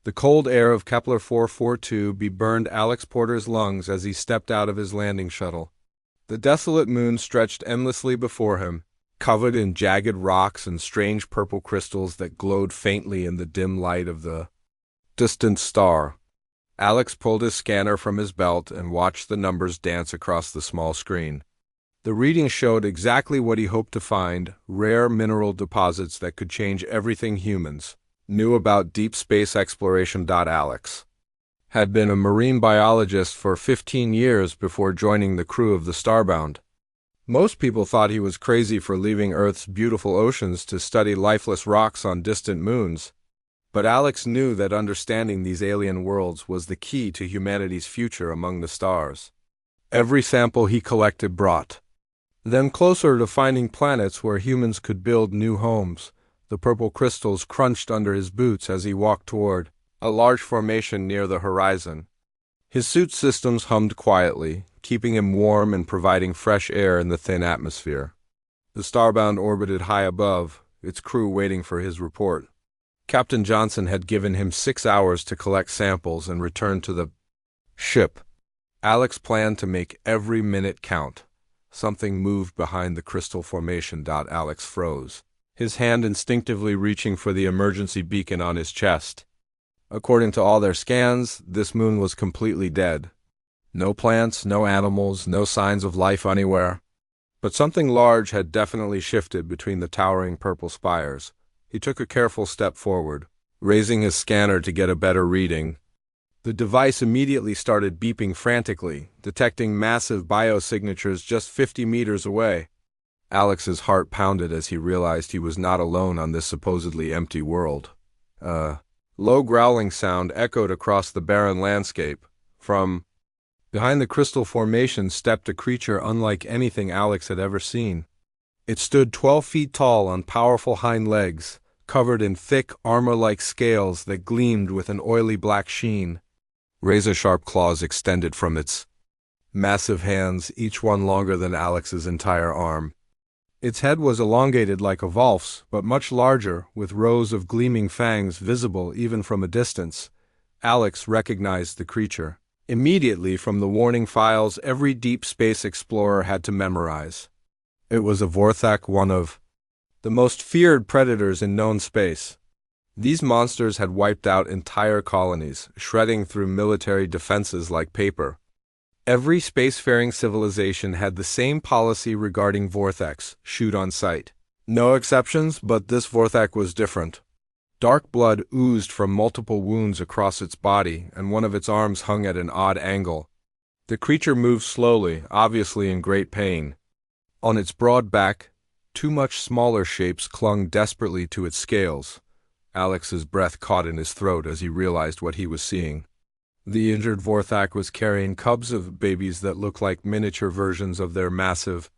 The cold air of Kepler 442b burned Alex Porter's lungs as he stepped out of his landing shuttle. The desolate moon stretched endlessly before him, covered in jagged rocks and strange purple crystals that glowed faintly in the dim light of the distant star. Alex pulled his scanner from his belt and watched the numbers dance across the small screen. The reading showed exactly what he hoped to find: rare mineral deposits that could change everything humans knew about deep space exploration. Alex had been a marine biologist for 15 years before joining the crew of the Starbound. Most people thought he was crazy for leaving Earth's beautiful oceans to study lifeless rocks on distant moons. But Alex knew that understanding these alien worlds was the key to humanity's future among the stars. Every sample he collected brought them closer to finding planets where humans could build new homes. The purple crystals crunched under his boots as he walked toward a large formation near the horizon. His suit systems hummed quietly, keeping him warm and providing fresh air in the thin atmosphere. The Starbound orbited high above, its crew waiting for his report. Captain Johnson had given him 6 hours to collect samples and return to the ship. Alex planned to make every minute count. Something moved behind the crystal formation. Alex froze, his hand instinctively reaching for the emergency beacon on his chest. According to all their scans, this moon was completely dead. No plants, no animals, no signs of life anywhere. But something large had definitely shifted between the towering purple spires. He took a careful step forward, raising his scanner to get a better reading. The device immediately started beeping frantically, detecting massive biosignatures just 50 meters away. Alex's heart pounded as he realized he was not alone on this supposedly empty world. A low growling sound echoed across the barren landscape. From behind the crystal formation stepped a creature unlike anything Alex had ever seen. It stood 12 feet tall on powerful hind legs, covered in thick, armor-like scales that gleamed with an oily black sheen. Razor-sharp claws extended from its massive hands, each one longer than Alex's entire arm. Its head was elongated like a valve's, but much larger, with rows of gleaming fangs visible even from a distance. Alex recognized the creature immediately from the warning files every deep space explorer had to memorize. It was a Vorthak, one of the most feared predators in known space. These monsters had wiped out entire colonies, shredding through military defenses like paper. Every spacefaring civilization had the same policy regarding Vorthaks: shoot on sight. No exceptions, but this Vorthak was different. Dark blood oozed from multiple wounds across its body, and one of its arms hung at an odd angle. The creature moved slowly, obviously in great pain. On its broad back, 2 much smaller shapes clung desperately to its scales. Alex's breath caught in his throat as he realized what he was seeing. The injured Vorthak was carrying cubs of babies that looked like miniature versions of their massive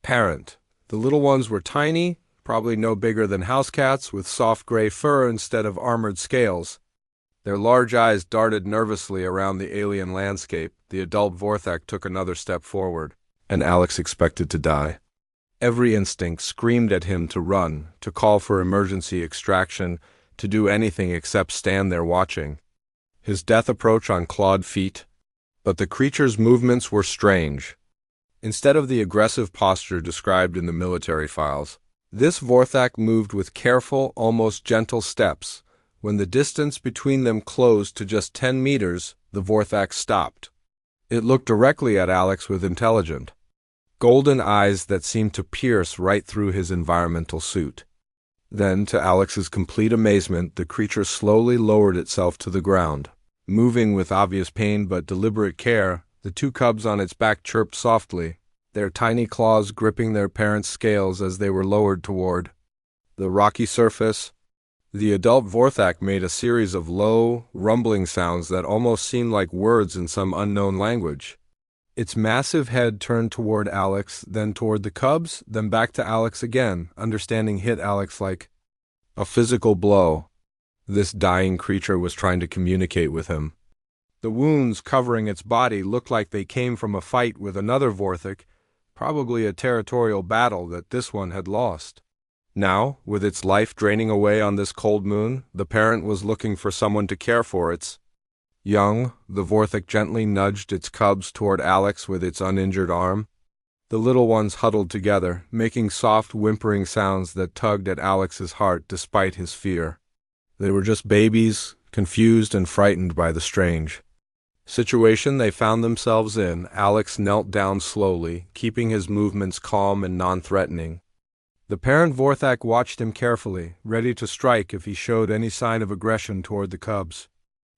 parent. The little ones were tiny, probably no bigger than house cats, with soft gray fur instead of armored scales. Their large eyes darted nervously around the alien landscape. The adult Vorthak took another step forward, and Alex expected to die. Every instinct screamed at him to run, to call for emergency extraction, to do anything except stand there watching his death approach on clawed feet. But the creature's movements were strange. Instead of the aggressive posture described in the military files, this Vorthak moved with careful, almost gentle steps. When the distance between them closed to just 10 meters, the Vorthak stopped. It looked directly at Alex with intelligent, golden eyes that seemed to pierce right through his environmental suit. Then, to Alex's complete amazement, the creature slowly lowered itself to the ground. Moving with obvious pain but deliberate care, the 2 cubs on its back chirped softly, their tiny claws gripping their parents' scales as they were lowered toward the rocky surface. The adult Vorthak made a series of low, rumbling sounds that almost seemed like words in some unknown language. Its massive head turned toward Alex, then toward the cubs, then back to Alex again. Understanding hit Alex like a physical blow. This dying creature was trying to communicate with him. The wounds covering its body looked like they came from a fight with another Vorthak, probably a territorial battle that this one had lost. Now, with its life draining away on this cold moon, the parent was looking for someone to care for its young. The Vorthak gently nudged its cubs toward Alex with its uninjured arm. The little ones huddled together, making soft, whimpering sounds that tugged at Alex's heart despite his fear. They were just babies, confused and frightened by the strange situation they found themselves in. Alex knelt down slowly, keeping his movements calm and non-threatening. The parent Vorthak watched him carefully, ready to strike if he showed any sign of aggression toward the cubs.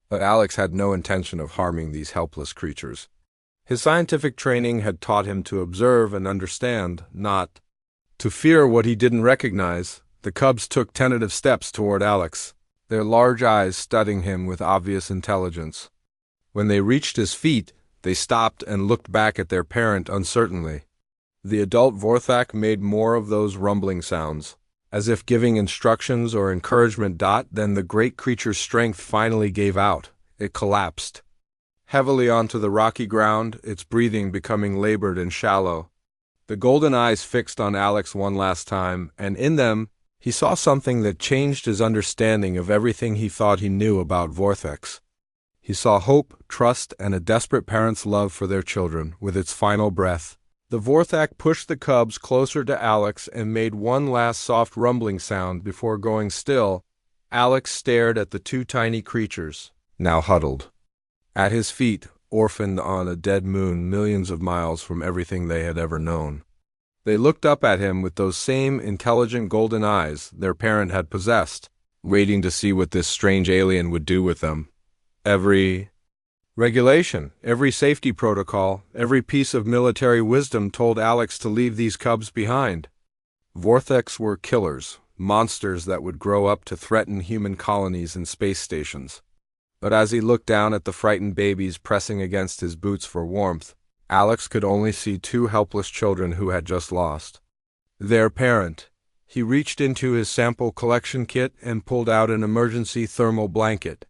But Alex had no intention of harming these helpless creatures. His scientific training had taught him to observe and understand, not to fear what he didn't recognize. The cubs took tentative steps toward Alex, their large eyes studying him with obvious intelligence. When they reached his feet, they stopped and looked back at their parent uncertainly. The adult Vorthak made more of those rumbling sounds, as if giving instructions or encouragement. Then the great creature's strength finally gave out. It collapsed heavily onto the rocky ground, its breathing becoming labored and shallow. The golden eyes fixed on Alex one last time, and in them, he saw something that changed his understanding of everything he thought he knew about Vorthaks. He saw hope, trust, and a desperate parent's love for their children. With its final breath, the Vorthak pushed the cubs closer to Alex and made one last soft rumbling sound before going still. Alex stared at the two tiny creatures, now huddled at his feet, orphaned on a dead moon millions of miles from everything they had ever known. They looked up at him with those same intelligent golden eyes their parent had possessed, waiting to see what this strange alien would do with them. Every regulation, every safety protocol, every piece of military wisdom told Alex to leave these cubs behind. Vorthaks were killers, monsters that would grow up to threaten human colonies and space stations. But as he looked down at the frightened babies pressing against his boots for warmth, Alex could only see two helpless children who had just lost their parent. He reached into his sample collection kit and pulled out an emergency thermal blanket.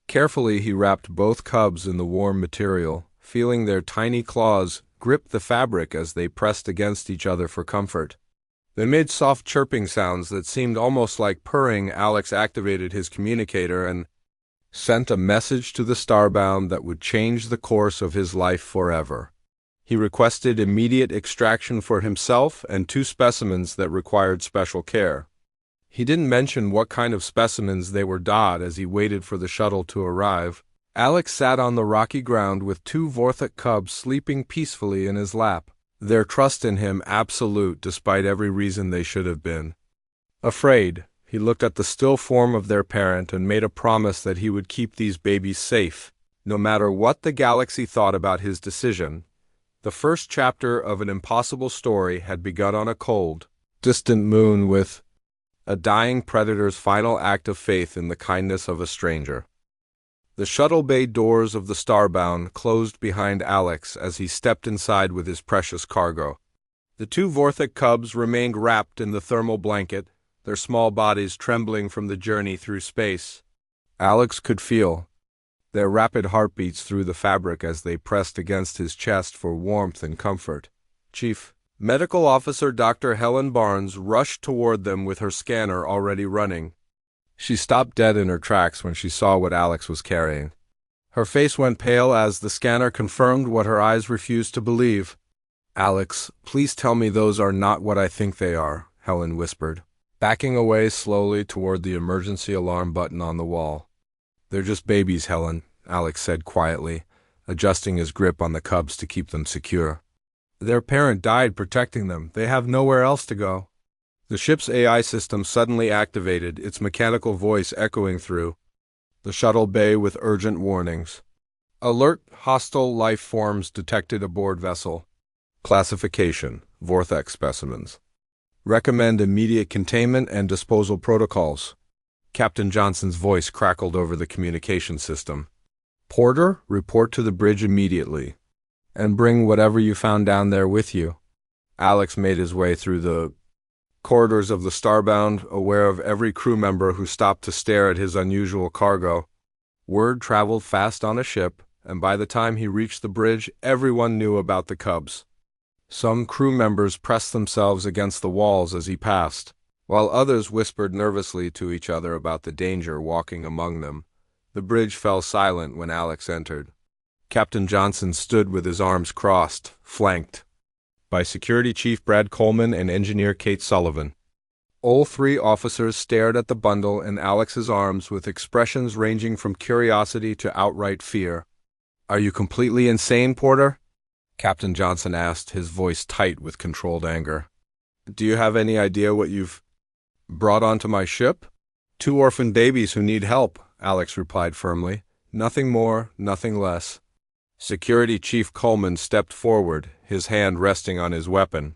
Carefully, he wrapped both cubs in the warm material, feeling their tiny claws grip the fabric as they pressed against each other for comfort. They made soft chirping sounds that seemed almost like purring. Alex activated his communicator and sent a message to the Starbound that would change the course of his life forever. He requested immediate extraction for himself and two specimens that required special care. He didn't mention what kind of specimens they were. As he waited for the shuttle to arrive, Alex sat on the rocky ground with two Vorthak cubs sleeping peacefully in his lap, their trust in him absolute despite every reason they should have been afraid. He looked at the still form of their parent and made a promise that he would keep these babies safe, no matter what the galaxy thought about his decision. The first chapter of an impossible story had begun on a cold, distant moon with a dying predator's final act of faith in the kindness of a stranger. The shuttle bay doors of the Starbound closed behind Alex as he stepped inside with his precious cargo. The two Vorthak cubs remained wrapped in the thermal blanket, their small bodies trembling from the journey through space. Alex could feel their rapid heartbeats through the fabric as they pressed against his chest for warmth and comfort. Chief Medical Officer Dr. Helen Barnes rushed toward them with her scanner already running. She stopped dead in her tracks when she saw what Alex was carrying. Her face went pale as the scanner confirmed what her eyes refused to believe. "Alex, please tell me those are not what I think they are," Helen whispered, backing away slowly toward the emergency alarm button on the wall. "They're just babies, Helen," Alex said quietly, adjusting his grip on the cubs to keep them secure. "Their parent died protecting them. They have nowhere else to go." The ship's AI system suddenly activated, its mechanical voice echoing through the shuttle bay with urgent warnings. "Alert, hostile life forms detected aboard vessel. Classification, Vorthak specimens. Recommend immediate containment and disposal protocols." Captain Johnson's voice crackled over the communication system. "Porter, report to the bridge immediately. And bring whatever you found down there with you." Alex made his way through the corridors of the Starbound, aware of every crew member who stopped to stare at his unusual cargo. Word traveled fast on a ship, and by the time he reached the bridge, everyone knew about the cubs. Some crew members pressed themselves against the walls as he passed, While others whispered nervously to each other about the danger walking among them, the bridge fell silent when Alex entered. Captain Johnson stood with his arms crossed, flanked by Security Chief Brad Coleman and Engineer Kate Sullivan. All three officers stared at the bundle in Alex's arms with expressions ranging from curiosity to outright fear. "Are you completely insane, Porter?" Captain Johnson asked, his voice tight with controlled anger. "Do you have any idea what you've brought onto my ship?" "Two orphan babies who need help," Alex replied firmly. "Nothing more, nothing less." Security Chief Coleman stepped forward, his hand resting on his weapon.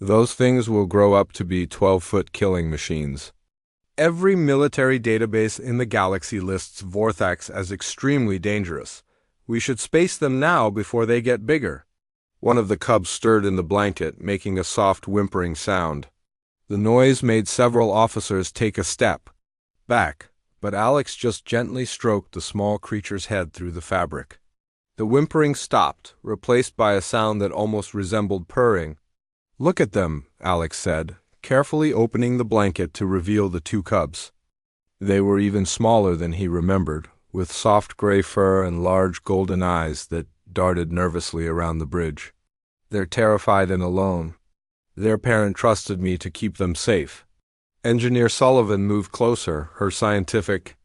"Those things will grow up to be 12-foot killing machines. Every military database in the galaxy lists Vorthax as extremely dangerous. We should space them now before they get bigger." One of the cubs stirred in the blanket, making a soft whimpering sound. The noise made several officers take a step back, but Alex just gently stroked the small creature's head through the fabric. The whimpering stopped, replaced by a sound that almost resembled purring. "Look at them," Alex said, carefully opening the blanket to reveal the two cubs. They were even smaller than he remembered, with soft gray fur and large golden eyes that darted nervously around the bridge. "They're terrified and alone. Their parent trusted me to keep them safe." Engineer Sullivan moved closer, her scientific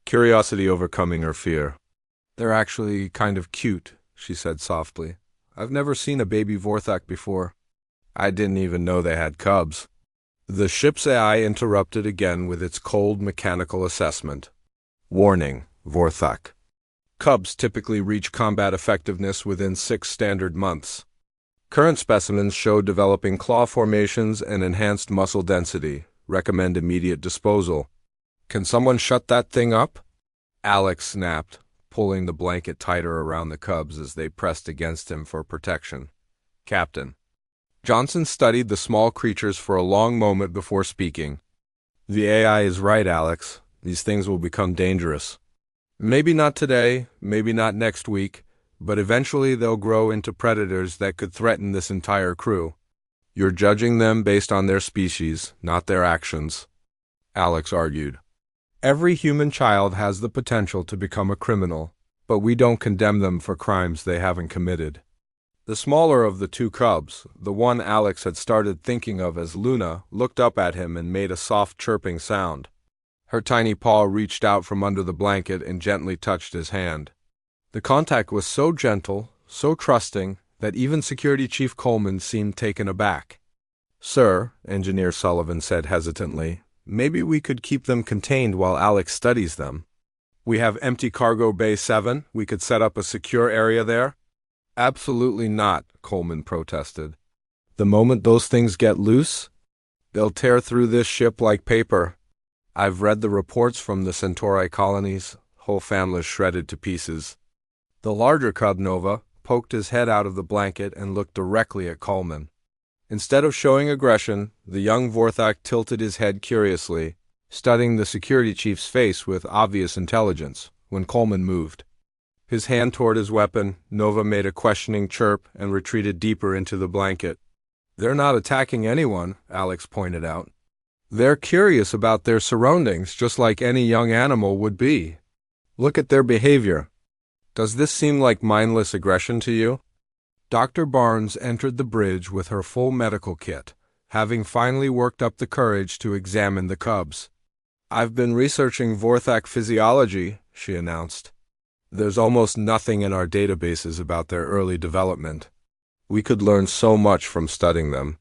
curiosity overcoming her fear. "They're actually kind of cute," she said softly. "I've never seen a baby Vorthak before. I didn't even know they had cubs." The ship's AI interrupted again with its cold mechanical assessment. "Warning, Vorthak. Cubs typically reach combat effectiveness within 6 standard months. Current specimens show developing claw formations and enhanced muscle density. Recommend immediate disposal." "Can someone shut that thing up?" Alex snapped, pulling the blanket tighter around the cubs as they pressed against him for protection. "Captain." Johnson studied the small creatures for a long moment before speaking. "The AI is right, Alex. These things will become dangerous. Maybe not today, maybe not next week, but eventually they'll grow into predators that could threaten this entire crew. You're judging them based on their species, not their actions," Alex argued. "Every human child has the potential to become a criminal, but we don't condemn them for crimes they haven't committed." The smaller of the two cubs, the one Alex had started thinking of as Luna, looked up at him and made a soft chirping sound. Her tiny paw reached out from under the blanket and gently touched his hand. The contact was so gentle, so trusting, that even Security Chief Coleman seemed taken aback. "Sir," Engineer Sullivan said hesitantly, "maybe we could keep them contained while Alex studies them. We have empty cargo bay 7. We could set up a secure area there." "Absolutely not," Coleman protested. "The moment those things get loose, they'll tear through this ship like paper. I've read the reports from the Centauri colonies, whole families shredded to pieces." The larger cub, Nova, poked his head out of the blanket and looked directly at Coleman. Instead of showing aggression, the young Vorthak tilted his head curiously, studying the security chief's face with obvious intelligence. When Coleman moved his hand toward his weapon, Nova made a questioning chirp and retreated deeper into the blanket. "They're not attacking anyone," Alex pointed out. "They're curious about their surroundings, just like any young animal would be. Look at their behavior. Does this seem like mindless aggression to you?" Dr. Barnes entered the bridge with her full medical kit, having finally worked up the courage to examine the cubs. "I've been researching Vorthak physiology," she announced. "There's almost nothing in our databases about their early development. We could learn so much from studying them."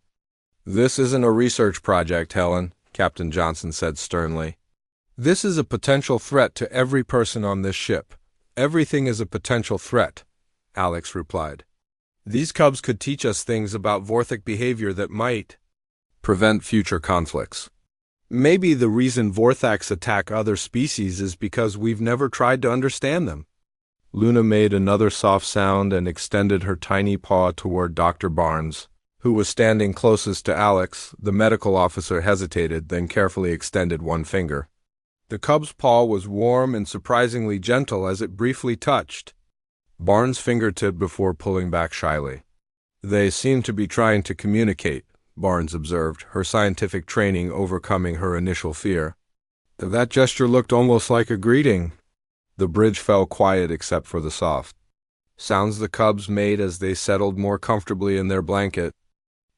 "This isn't a research project, Helen," Captain Johnson said sternly. "This is a potential threat to every person on this ship. Everything is a potential threat," Alex replied. "These cubs could teach us things about Vorthak behavior that might prevent future conflicts. Maybe the reason Vorthaks attack other species is because we've never tried to understand them." Luna made another soft sound and extended her tiny paw toward Dr. Barnes, who was standing closest to Alex. The medical officer hesitated, then carefully extended one finger. The cub's paw was warm and surprisingly gentle as it briefly touched Barnes' fingertip before pulling back shyly. "They seem to be trying to communicate," Barnes observed, her scientific training overcoming her initial fear. That gesture looked almost like a greeting. The bridge fell quiet except for the soft sounds the cubs made as they settled more comfortably in their blanket.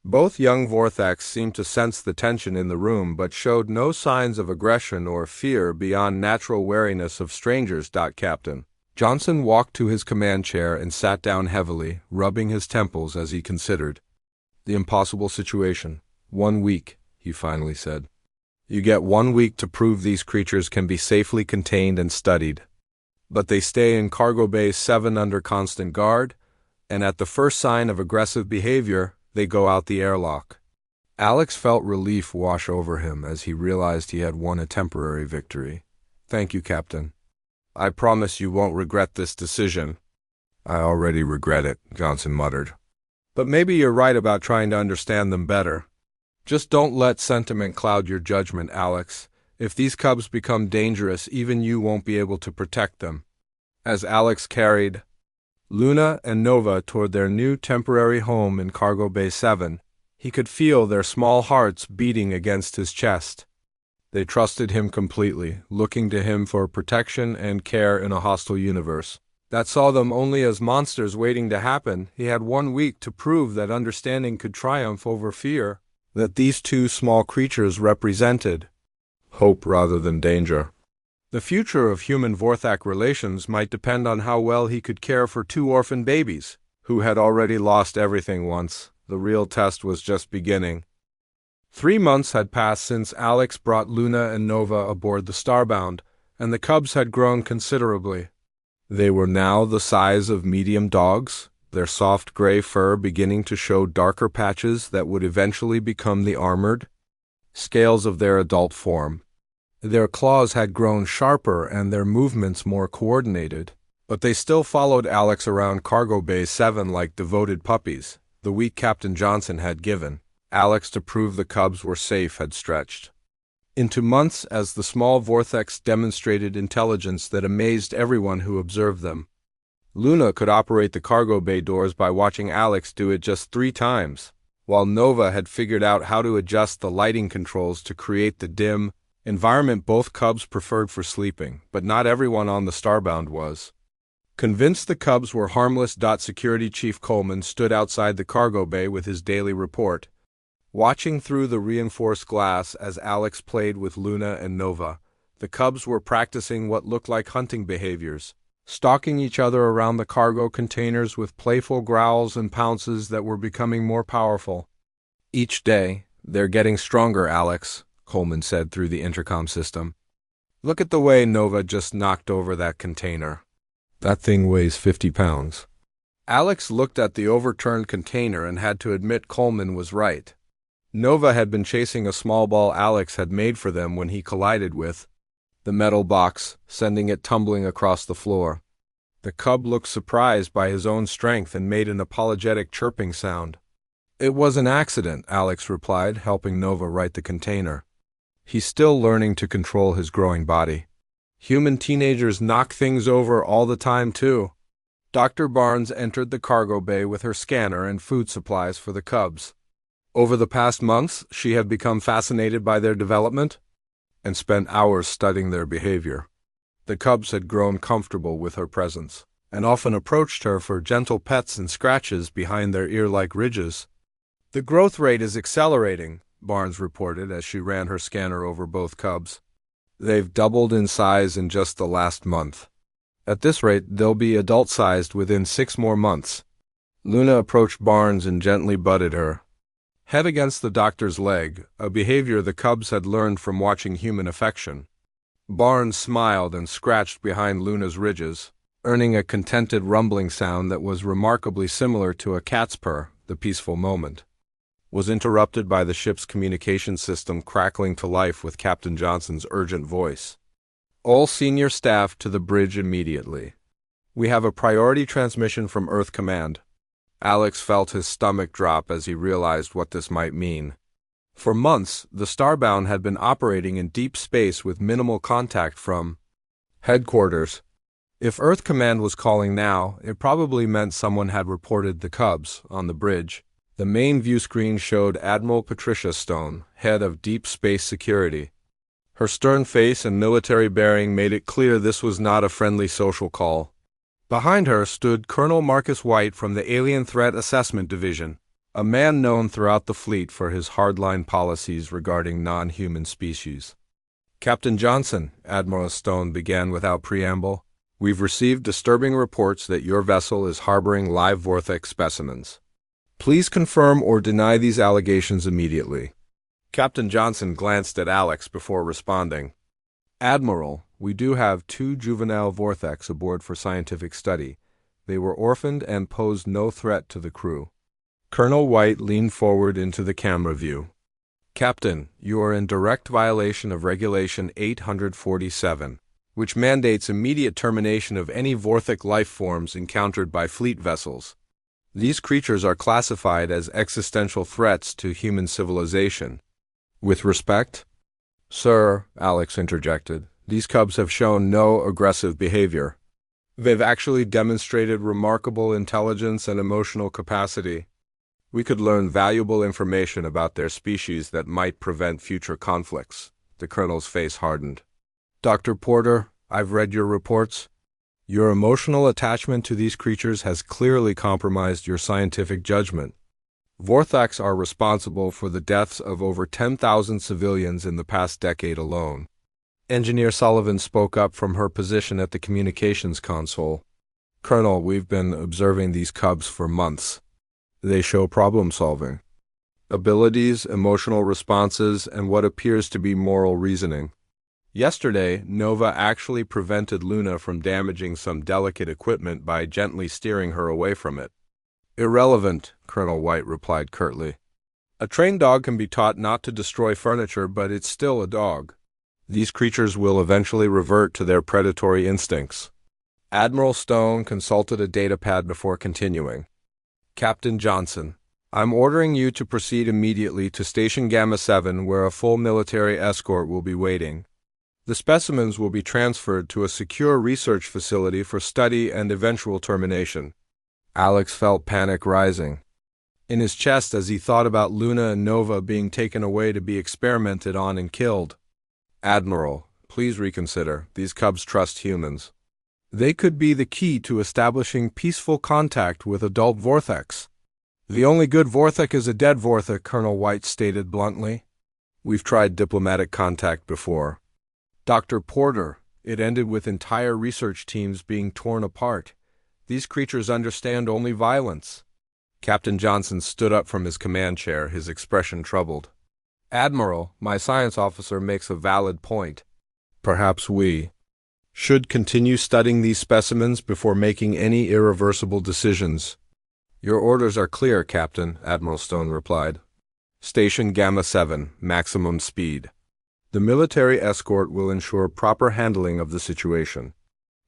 Both young Vorthax seemed to sense the tension in the room but showed no signs of aggression or fear beyond natural wariness of strangers. Captain Johnson walked to his command chair and sat down heavily, rubbing his temples as he considered the impossible situation. 1 week, he finally said. You get 1 week to prove these creatures can be safely contained and studied. But they stay in Cargo Bay 7 under constant guard, and at the first sign of aggressive behavior, they go out the airlock. Alex felt relief wash over him as he realized he had won a temporary victory. Thank you, Captain. I promise you won't regret this decision. I already regret it, Johnson muttered. But maybe you're right about trying to understand them better. Just don't let sentiment cloud your judgment, Alex. If these cubs become dangerous, even you won't be able to protect them. As Alex carried Luna and Nova toward their new temporary home in Cargo Bay 7, he could feel their small hearts beating against his chest. They trusted him completely, looking to him for protection and care in a hostile universe that saw them only as monsters waiting to happen. He had 1 week to prove that understanding could triumph over fear, that these two small creatures represented hope rather than danger. The future of human-Vorthak relations might depend on how well he could care for 2 orphan babies, who had already lost everything once. The real test was just beginning. 3 months had passed since Alex brought Luna and Nova aboard the Starbound, and the cubs had grown considerably. They were now the size of medium dogs, their soft gray fur beginning to show darker patches that would eventually become the armored scales of their adult form. Their claws had grown sharper and their movements more coordinated, but they still followed Alex around Cargo Bay 7 like devoted puppies. The week Captain Johnson had given Alex to prove the cubs were safe had stretched into months as the small Vortex demonstrated intelligence that amazed everyone who observed them. Luna could operate the cargo bay doors by watching Alex do it just 3 times, while Nova had figured out how to adjust the lighting controls to create the dim environment both cubs preferred for sleeping, but not everyone on the Starbound was. Convinced the cubs were harmless. Security Chief Coleman stood outside the cargo bay with his daily report, watching through the reinforced glass as Alex played with Luna and Nova. The cubs were practicing what looked like hunting behaviors, stalking each other around the cargo containers with playful growls and pounces that were becoming more powerful. Each day, they're getting stronger, Alex, Coleman said through the intercom system. Look at the way Nova just knocked over that container. That thing weighs 50 pounds. Alex looked at the overturned container and had to admit Coleman was right. Nova had been chasing a small ball Alex had made for them when he collided with the metal box, sending it tumbling across the floor. The cub looked surprised by his own strength and made an apologetic chirping sound. It was an accident, Alex replied, helping Nova right the container. He's still learning to control his growing body. Human teenagers knock things over all the time, too. Dr. Barnes entered the cargo bay with her scanner and food supplies for the cubs. Over the past months, she had become fascinated by their development and spent hours studying their behavior. The cubs had grown comfortable with her presence and often approached her for gentle pets and scratches behind their ear-like ridges. The growth rate is accelerating, Barnes reported as she ran her scanner over both cubs. They've doubled in size in just the last month. At this rate, they'll be adult-sized within 6 more months. Luna approached Barnes and gently butted her head against the doctor's leg, a behavior the cubs had learned from watching human affection. Barnes smiled and scratched behind Luna's ridges, earning a contented rumbling sound that was remarkably similar to a cat's purr. The peaceful moment was interrupted by the ship's communication system crackling to life with Captain Johnson's urgent voice. All senior staff to the bridge immediately. We have a priority transmission from Earth Command. Alex felt his stomach drop as he realized what this might mean. For months, the Starbound had been operating in deep space with minimal contact from headquarters. If Earth Command was calling now, it probably meant someone had reported the cubs on the bridge. The main view screen showed Admiral Patricia Stone, head of Deep Space Security. Her stern face and military bearing made it clear this was not a friendly social call. Behind her stood Colonel Marcus White from the Alien Threat Assessment Division, a man known throughout the fleet for his hardline policies regarding non-human species. "Captain Johnson," Admiral Stone began without preamble, "we've received disturbing reports that your vessel is harboring live vortex specimens. Please confirm or deny these allegations immediately." Captain Johnson glanced at Alex before responding. "Admiral, we do have 2 juvenile vortex aboard for scientific study. They were orphaned and posed no threat to the crew." Colonel White leaned forward into the camera view. "Captain, you are in direct violation of Regulation 847, which mandates immediate termination of any vortex life forms encountered by fleet vessels. These creatures are classified as existential threats to human civilization. With respect?" "Sir," Alex interjected, "these cubs have shown no aggressive behavior. They've actually demonstrated remarkable intelligence and emotional capacity. We could learn valuable information about their species that might prevent future conflicts." The colonel's face hardened. "Dr. Porter, I've read your reports. Your emotional attachment to these creatures has clearly compromised your scientific judgment. Vortex are responsible for the deaths of over 10,000 civilians in the past decade alone." Engineer Sullivan spoke up from her position at the communications console. "Colonel, we've been observing these cubs for months. They show problem-solving abilities, emotional responses, and what appears to be moral reasoning. Yesterday, Nova actually prevented Luna from damaging some delicate equipment by gently steering her away from it." "Irrelevant," Colonel White replied curtly. "A trained dog can be taught not to destroy furniture, but it's still a dog. These creatures will eventually revert to their predatory instincts." Admiral Stone consulted a datapad before continuing. "Captain Johnson, I'm ordering you to proceed immediately to Station Gamma 7, where a full military escort will be waiting. The specimens will be transferred to a secure research facility for study and eventual termination." Alex felt panic rising in his chest as he thought about Luna and Nova being taken away to be experimented on and killed. "Admiral, please reconsider. These cubs trust humans. They could be the key to establishing peaceful contact with adult Vortex." "The only good Vortex is a dead Vortex," Colonel White stated bluntly. "We've tried diplomatic contact before." "Dr. Porter, it ended with entire research teams being torn apart. These creatures understand only violence." Captain Johnson stood up from his command chair, his expression troubled. "Admiral, my science officer makes a valid point. Perhaps we should continue studying these specimens before making any irreversible decisions." "Your orders are clear, Captain," Admiral Stone replied. "Station Gamma 7, maximum speed. The military escort will ensure proper handling of the situation."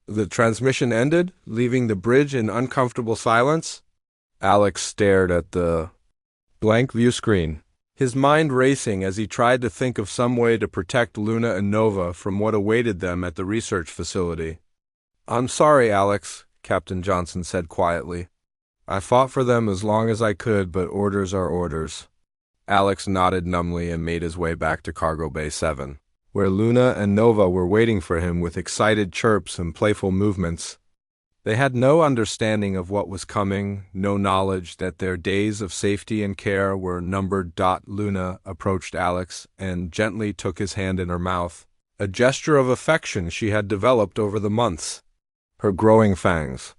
The transmission ended, leaving the bridge in uncomfortable silence. Alex stared at the blank view screen, his mind racing as he tried to think of some way to protect Luna and Nova from what awaited them at the research facility. "I'm sorry, Alex," Captain Johnson said quietly. "I fought for them as long as I could, but orders are orders." Alex nodded numbly and made his way back to Cargo Bay 7, where Luna and Nova were waiting for him with excited chirps and playful movements. They had no understanding of what was coming, no knowledge that their days of safety and care were numbered. Luna approached Alex and gently took his hand in her mouth, a gesture of affection she had developed over the months. Her growing fangs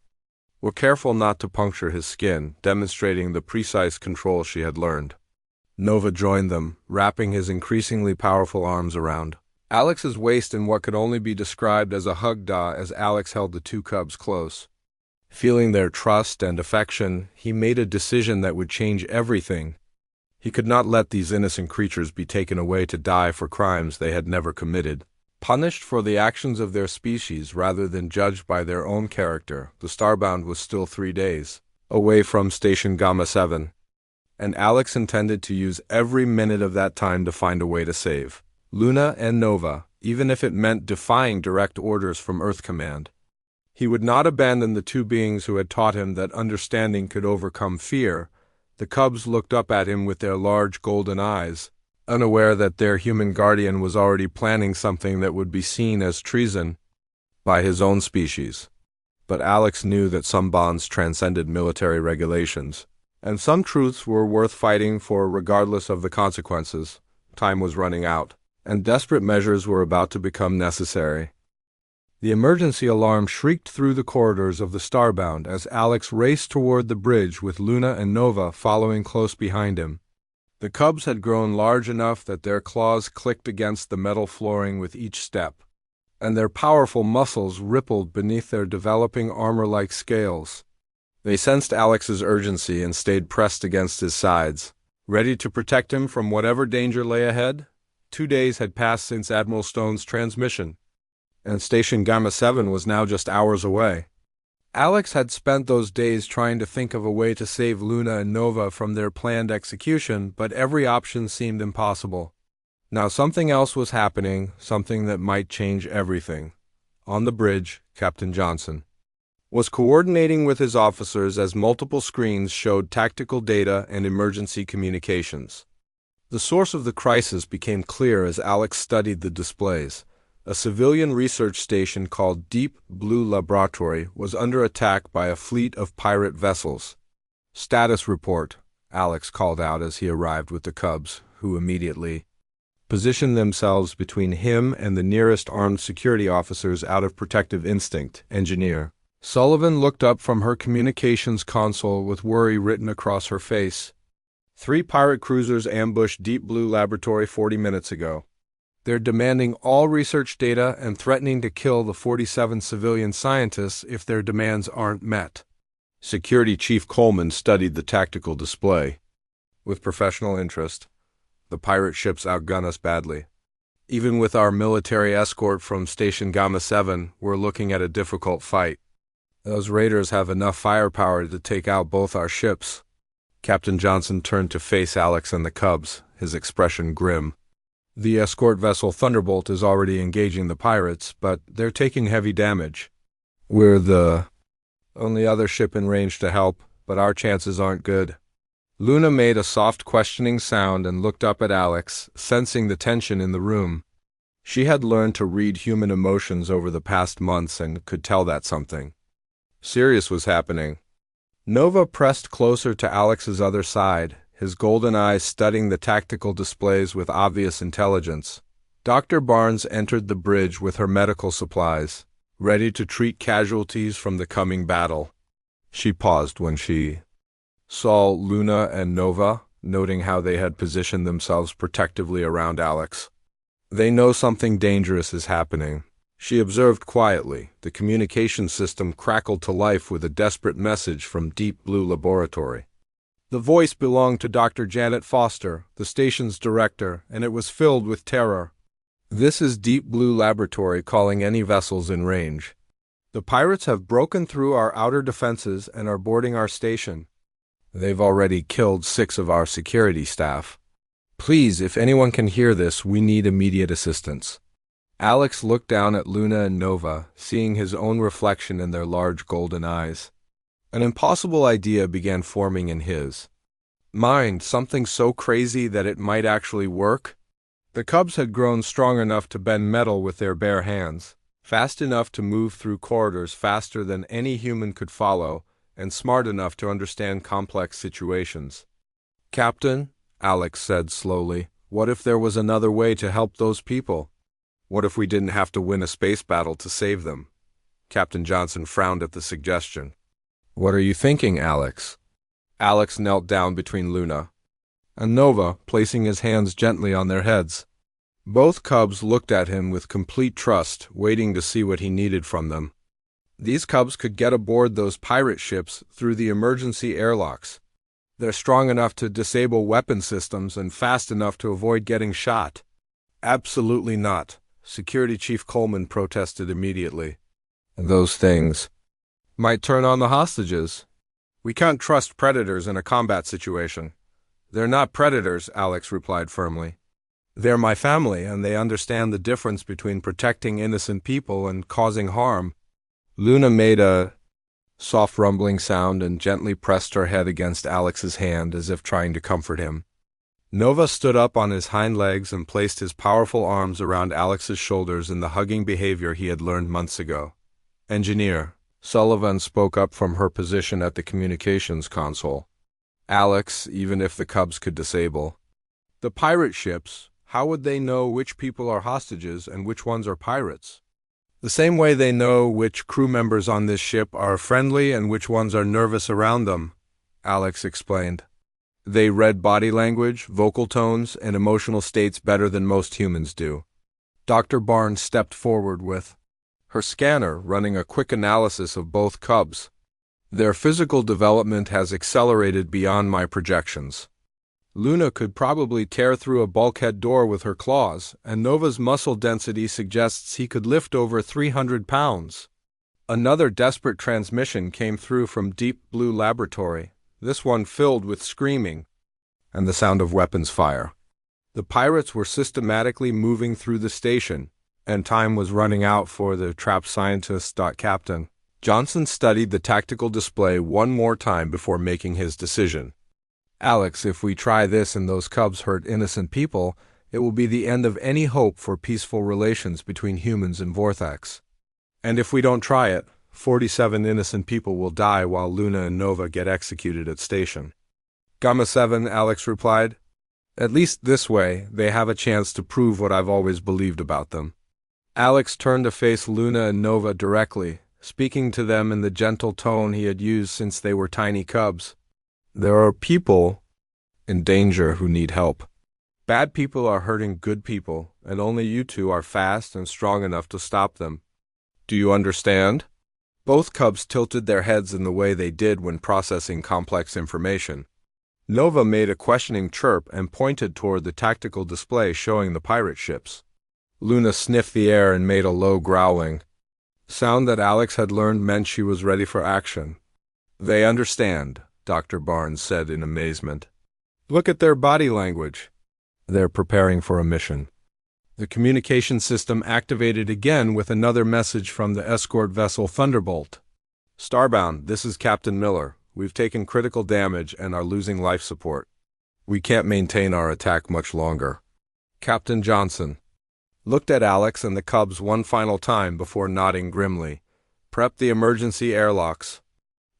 were careful not to puncture his skin, demonstrating the precise control she had learned. Nova joined them, wrapping his increasingly powerful arms around Alex's waist in what could only be described as a hug as Alex held the 2 cubs close. Feeling their trust and affection, he made a decision that would change everything. He could not let these innocent creatures be taken away to die for crimes they had never committed. Punished for the actions of their species rather than judged by their own character, the Starbound was still 3 days away from Station Gamma 7. And Alex intended to use every minute of that time to find a way to save Luna and Nova, even if it meant defying direct orders from Earth Command. He would not abandon the 2 beings who had taught him that understanding could overcome fear, The cubs looked up at him with their large golden eyes, unaware that their human guardian was already planning something that would be seen as treason by his own species. But Alex knew that some bonds transcended military regulations, and some truths were worth fighting for regardless of the consequences. Time was running out, and desperate measures were about to become necessary. The emergency alarm shrieked through the corridors of the Starbound as Alex raced toward the bridge with Luna and Nova following close behind him. The cubs had grown large enough that their claws clicked against the metal flooring with each step, and their powerful muscles rippled beneath their developing armor-like scales. They sensed Alex's urgency and stayed pressed against his sides, ready to protect him from whatever danger lay ahead. 2 days had passed since Admiral Stone's transmission, and Station Gamma 7 was now just hours away. Alex had spent those days trying to think of a way to save Luna and Nova from their planned execution, but every option seemed impossible. Now something else was happening, something that might change everything. On the bridge, Captain Johnson was coordinating with his officers as multiple screens showed tactical data and emergency communications. The source of the crisis became clear as Alex studied the displays. A civilian research station called Deep Blue Laboratory was under attack by a fleet of pirate vessels. "Status report," Alex called out as he arrived with the cubs, who immediately positioned themselves between him and the nearest armed security officers out of protective instinct. Engineer Sullivan looked up from her communications console with worry written across her face. 3 pirate cruisers ambushed Deep Blue Laboratory 40 minutes ago. They're demanding all research data and threatening to kill the 47 civilian scientists if their demands aren't met. Security Chief Coleman studied the tactical display with professional interest. The pirate ships outgun us badly. Even with our military escort from Station Gamma 7, we're looking at a difficult fight. Those raiders have enough firepower to take out both our ships. Captain Johnson turned to face Alex and the cubs, his expression grim. The escort vessel Thunderbolt is already engaging the pirates, but they're taking heavy damage. We're the only other ship in range to help, but our chances aren't good. Luna made a soft questioning sound and looked up at Alex, sensing the tension in the room. She had learned to read human emotions over the past months and could tell that something serious was happening. Nova pressed closer to Alex's other side, his golden eyes studying the tactical displays with obvious intelligence. Dr. Barnes entered the bridge with her medical supplies, ready to treat casualties from the coming battle. She paused when she saw Luna and Nova, noting how they had positioned themselves protectively around Alex. They know something dangerous is happening. She observed quietly. The communication system crackled to life with a desperate message from Deep Blue Laboratory. The voice belonged to Dr. Janet Foster, the station's director, and it was filled with terror. "This is Deep Blue Laboratory calling any vessels in range. The pirates have broken through our outer defenses and are boarding our station. They've already killed 6 of our security staff. Please, if anyone can hear this, we need immediate assistance." Alex looked down at Luna and Nova, seeing his own reflection in their large golden eyes. An impossible idea began forming in his mind, something so crazy that it might actually work. The cubs had grown strong enough to bend metal with their bare hands, fast enough to move through corridors faster than any human could follow, and smart enough to understand complex situations. "Captain," Alex said slowly, "what if there was another way to help those people? What if we didn't have to win a space battle to save them?" Captain Johnson frowned at the suggestion. "What are you thinking, Alex?" Alex knelt down between Luna and Nova, placing his hands gently on their heads. Both cubs looked at him with complete trust, waiting to see what he needed from them. These cubs could get aboard those pirate ships through the emergency airlocks. They're strong enough to disable weapon systems and fast enough to avoid getting shot. "Absolutely not," Security Chief Coleman protested immediately. "Those things might turn on the hostages. We can't trust predators in a combat situation." "They're not predators," Alex replied firmly. "They're my family, and they understand the difference between protecting innocent people and causing harm." Luna made a soft rumbling sound and gently pressed her head against Alex's hand as if trying to comfort him. Nova stood up on his hind legs and placed his powerful arms around Alex's shoulders in the hugging behavior he had learned months ago. Engineer, Sullivan spoke up from her position at the communications console. Alex, even if the Cubs could disable the pirate ships, how would they know which people are hostages and which ones are pirates? The same way they know which crew members on this ship are friendly and which ones are nervous around them, Alex explained. They read body language, vocal tones, and emotional states better than most humans do. Dr. Barnes stepped forward with her scanner, running a quick analysis of both Cubs. Their physical development has accelerated beyond my projections. Luna could probably tear through a bulkhead door with her claws, and Nova's muscle density suggests he could lift over 300 pounds. Another desperate transmission came through from Deep Blue Laboratory, this one filled with screaming and the sound of weapons fire. The pirates were systematically moving through the station, and time was running out for the trapped scientists. Captain Johnson studied the tactical display one more time before making his decision. Alex, if we try this and those Cubs hurt innocent people, it will be the end of any hope for peaceful relations between humans and Vortex. And if we don't try it, 47 innocent people will die while Luna and Nova get executed at station. Gamma 7, Alex replied. At least this way, they have a chance to prove what I've always believed about them. Alex turned to face Luna and Nova directly, speaking to them in the gentle tone he had used since they were tiny cubs. There are people in danger who need help. Bad people are hurting good people, and only you two are fast and strong enough to stop them. Do you understand? Both Cubs tilted their heads in the way they did when processing complex information. Nova made a questioning chirp and pointed toward the tactical display showing the pirate ships. Luna sniffed the air and made a low growling sound that Alex had learned meant she was ready for action. They understand, Dr. Barnes said in amazement. Look at their body language. They're preparing for a mission. The communication system activated again with another message from the escort vessel Thunderbolt. Starbound, this is Captain Miller. We've taken critical damage and are losing life support. We can't maintain our attack much longer. Captain Johnson looked at Alex and the Cubs one final time before nodding grimly. Prep the emergency airlocks.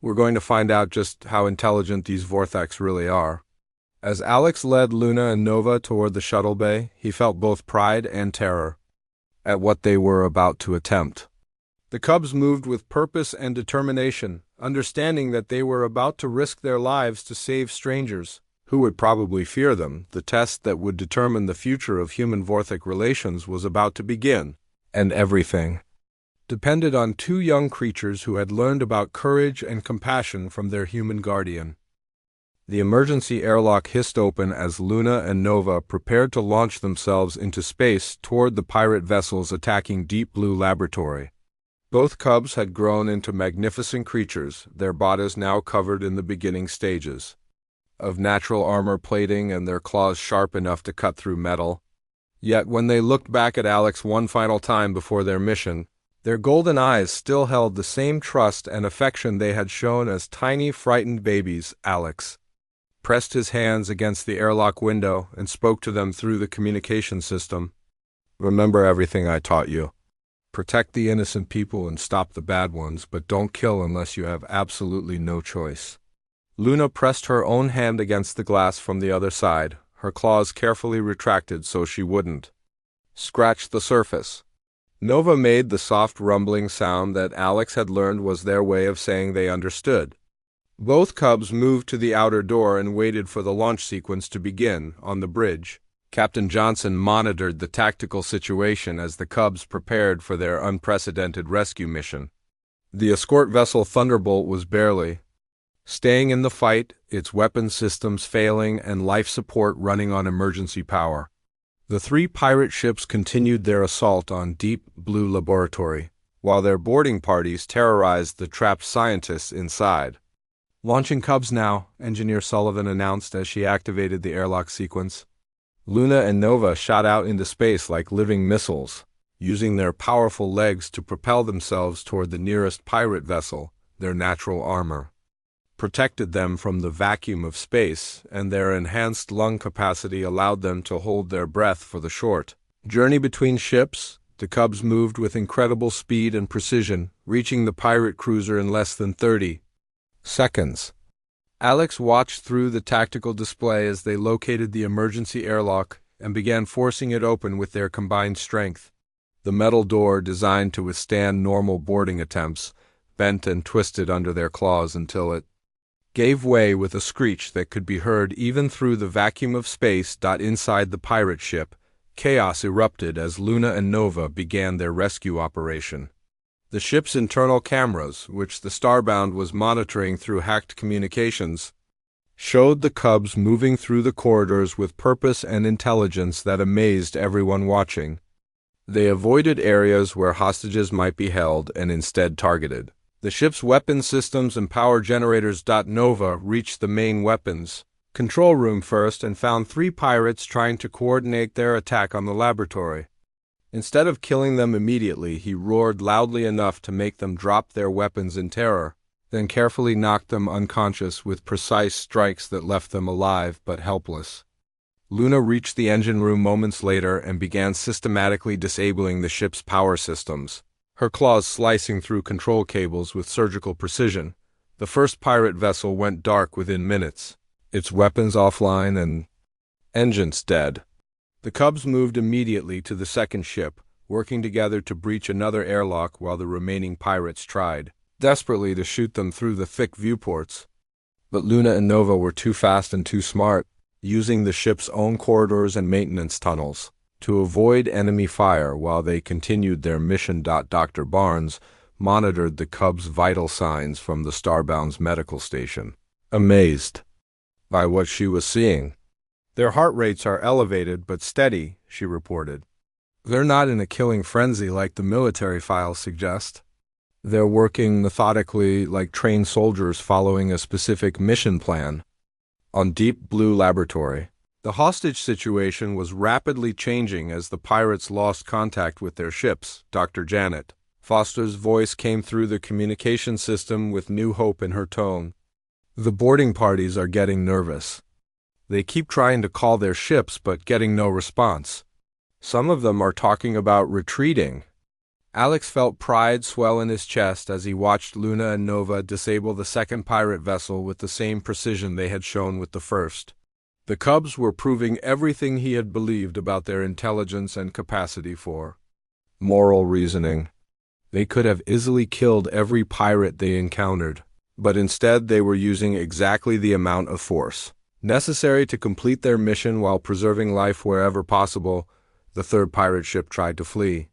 We're going to find out just how intelligent these Vortex really are. As Alex led Luna and Nova toward the shuttle bay, he felt both pride and terror at what they were about to attempt. The Cubs moved with purpose and determination, understanding that they were about to risk their lives to save strangers, who would probably fear them. The test that would determine the future of human-Vorthic relations was about to begin, and everything depended on two young creatures who had learned about courage and compassion from their human guardian. The emergency airlock hissed open as Luna and Nova prepared to launch themselves into space toward the pirate vessels attacking Deep Blue Laboratory. Both Cubs had grown into magnificent creatures, their bodies now covered in the beginning stages of natural armor plating and their claws sharp enough to cut through metal. Yet when they looked back at Alex one final time before their mission, their golden eyes still held the same trust and affection they had shown as tiny, frightened babies. Alex pressed his hands against the airlock window and spoke to them through the communication system. Remember everything I taught you. Protect the innocent people and stop the bad ones, but don't kill unless you have absolutely no choice. Luna pressed her own hand against the glass from the other side, her claws carefully retracted so she wouldn't scratch the surface. Nova made the soft rumbling sound that Alex had learned was their way of saying they understood. Both Cubs moved to the outer door and waited for the launch sequence to begin. On the bridge, Captain Johnson monitored the tactical situation as the Cubs prepared for their unprecedented rescue mission. The escort vessel Thunderbolt was barely staying in the fight, its weapon systems failing and life support running on emergency power. The three pirate ships continued their assault on Deep Blue Laboratory, while their boarding parties terrorized the trapped scientists inside. Launching Cubs now, Engineer Sullivan announced as she activated the airlock sequence. Luna and Nova shot out into space like living missiles, using their powerful legs to propel themselves toward the nearest pirate vessel, their natural armor protected them from the vacuum of space, and their enhanced lung capacity allowed them to hold their breath for the short journey between ships. The Cubs moved with incredible speed and precision, reaching the pirate cruiser in less than 30 seconds. Alex watched through the tactical display as they located the emergency airlock and began forcing it open with their combined strength. The metal door, designed to withstand normal boarding attempts, bent and twisted under their claws until it gave way with a screech that could be heard even through the vacuum of space. Inside the pirate ship, chaos erupted as Luna and Nova began their rescue operation. The ship's internal cameras, which the Starbound was monitoring through hacked communications, showed the Cubs moving through the corridors with purpose and intelligence that amazed everyone watching. They avoided areas where hostages might be held and instead targeted the ship's weapon systems and power generators. Nova reached the main weapons control room first and found 3 pirates trying to coordinate their attack on the laboratory. Instead of killing them immediately, he roared loudly enough to make them drop their weapons in terror, then carefully knocked them unconscious with precise strikes that left them alive but helpless. Luna reached the engine room moments later and began systematically disabling the ship's power systems, her claws slicing through control cables with surgical precision. The first pirate vessel went dark within minutes, its weapons offline and engines dead. The Cubs moved immediately to the second ship, working together to breach another airlock while the remaining pirates tried desperately to shoot them through the thick viewports. But Luna and Nova were too fast and too smart, using the ship's own corridors and maintenance tunnels to avoid enemy fire while they continued their mission. Dr. Barnes monitored the Cubs' vital signs from the Starbound's medical station, amazed by what she was seeing. "Their heart rates are elevated but steady," she reported. "They're not in a killing frenzy like the military files suggest. They're working methodically like trained soldiers following a specific mission plan." On Deep Blue Laboratory, the hostage situation was rapidly changing as the pirates lost contact with their ships. Dr. Janet Foster's voice came through the communication system with new hope in her tone. "The boarding parties are getting nervous. They keep trying to call their ships but getting no response. Some of them are talking about retreating." Alex felt pride swell in his chest as he watched Luna and Nova disable the second pirate vessel with the same precision they had shown with the first. The Cubs were proving everything he had believed about their intelligence and capacity for moral reasoning. They could have easily killed every pirate they encountered, but instead they were using exactly the amount of force necessary to complete their mission while preserving life wherever possible. The third pirate ship tried to flee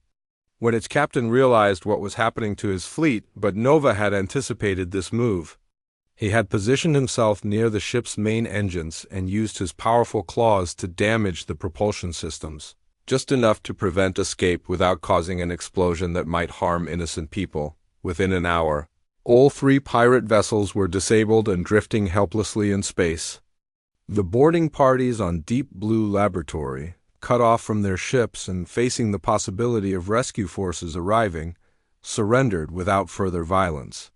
when its captain realized what was happening to his fleet, but Nova had anticipated this move. He had positioned himself near the ship's main engines and used his powerful claws to damage the propulsion systems, just enough to prevent escape without causing an explosion that might harm innocent people. Within an hour, all 3 pirate vessels were disabled and drifting helplessly in space. The boarding parties on Deep Blue Laboratory, cut off from their ships and facing the possibility of rescue forces arriving, surrendered without further violence.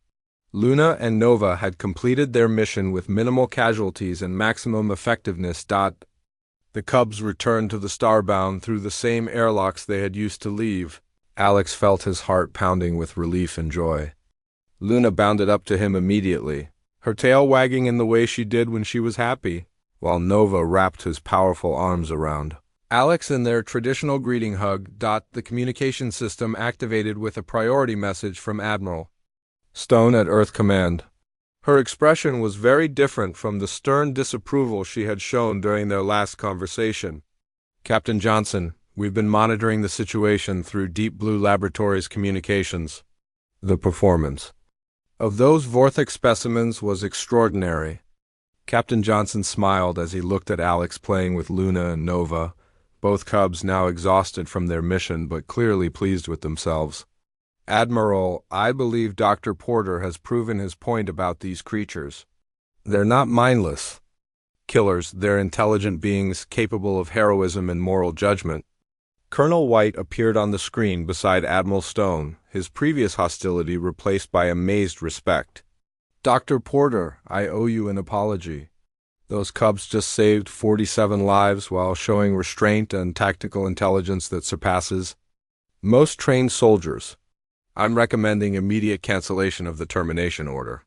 Luna and Nova had completed their mission with minimal casualties and maximum effectiveness. The Cubs returned to the Starbound through the same airlocks they had used to leave. Alex felt his heart pounding with relief and joy. Luna bounded up to him immediately, her tail wagging in the way she did when she was happy, while Nova wrapped his powerful arms around Alex in their traditional greeting hug. The communication system activated with a priority message from Admiral Stone at Earth Command. Her expression was very different from the stern disapproval she had shown during their last conversation. "Captain Johnson, we've been monitoring the situation through Deep Blue Laboratories communications. The performance of those Vortex specimens was extraordinary." Captain Johnson smiled as he looked at Alex playing with Luna and Nova, both Cubs now exhausted from their mission but clearly pleased with themselves. "Admiral, I believe Dr. Porter has proven his point about these creatures. They're not mindless killers, they're intelligent beings capable of heroism and moral judgment." Colonel White appeared on the screen beside Admiral Stone, his previous hostility replaced by amazed respect. "Dr. Porter, I owe you an apology. Those cubs just saved 47 lives while showing restraint and tactical intelligence that surpasses most trained soldiers. I'm recommending immediate cancellation of the termination order."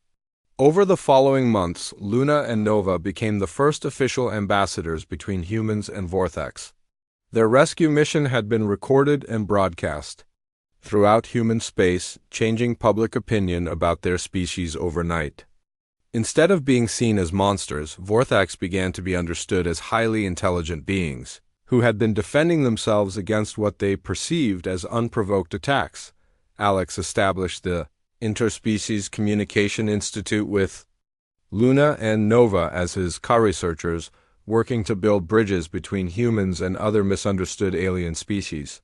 Over the following months, Luna and Nova became the first official ambassadors between humans and Vortex. Their rescue mission had been recorded and broadcast throughout human space, changing public opinion about their species overnight. Instead of being seen as monsters, Vortex began to be understood as highly intelligent beings, who had been defending themselves against what they perceived as unprovoked attacks. Alex established the Interspecies Communication Institute with Luna and Nova as his co-researchers, working to build bridges between humans and other misunderstood alien species.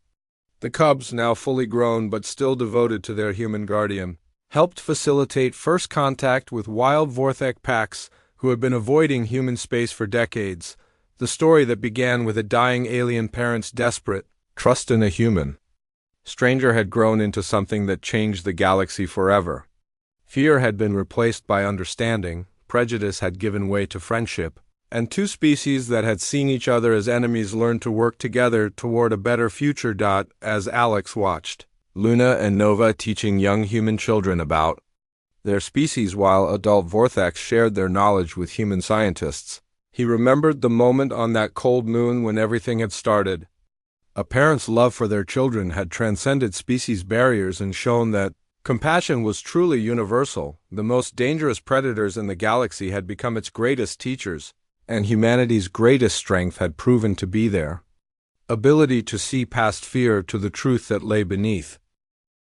The cubs, now fully grown but still devoted to their human guardian, helped facilitate first contact with wild Vortex packs who had been avoiding human space for decades, the story that began with a dying alien parent's desperate trust in a human stranger had grown into something that changed the galaxy forever. Fear had been replaced by understanding, prejudice had given way to friendship, and two species that had seen each other as enemies learned to work together toward a better future. As Alex watched Luna and Nova teaching young human children about their species while adult Vortex shared their knowledge with human scientists, he remembered the moment on that cold moon when everything had started. A parent's love for their children had transcended species barriers and shown that compassion was truly universal. The most dangerous predators in the galaxy had become its greatest teachers, and humanity's greatest strength had proven to be their ability to see past fear to the truth that lay beneath.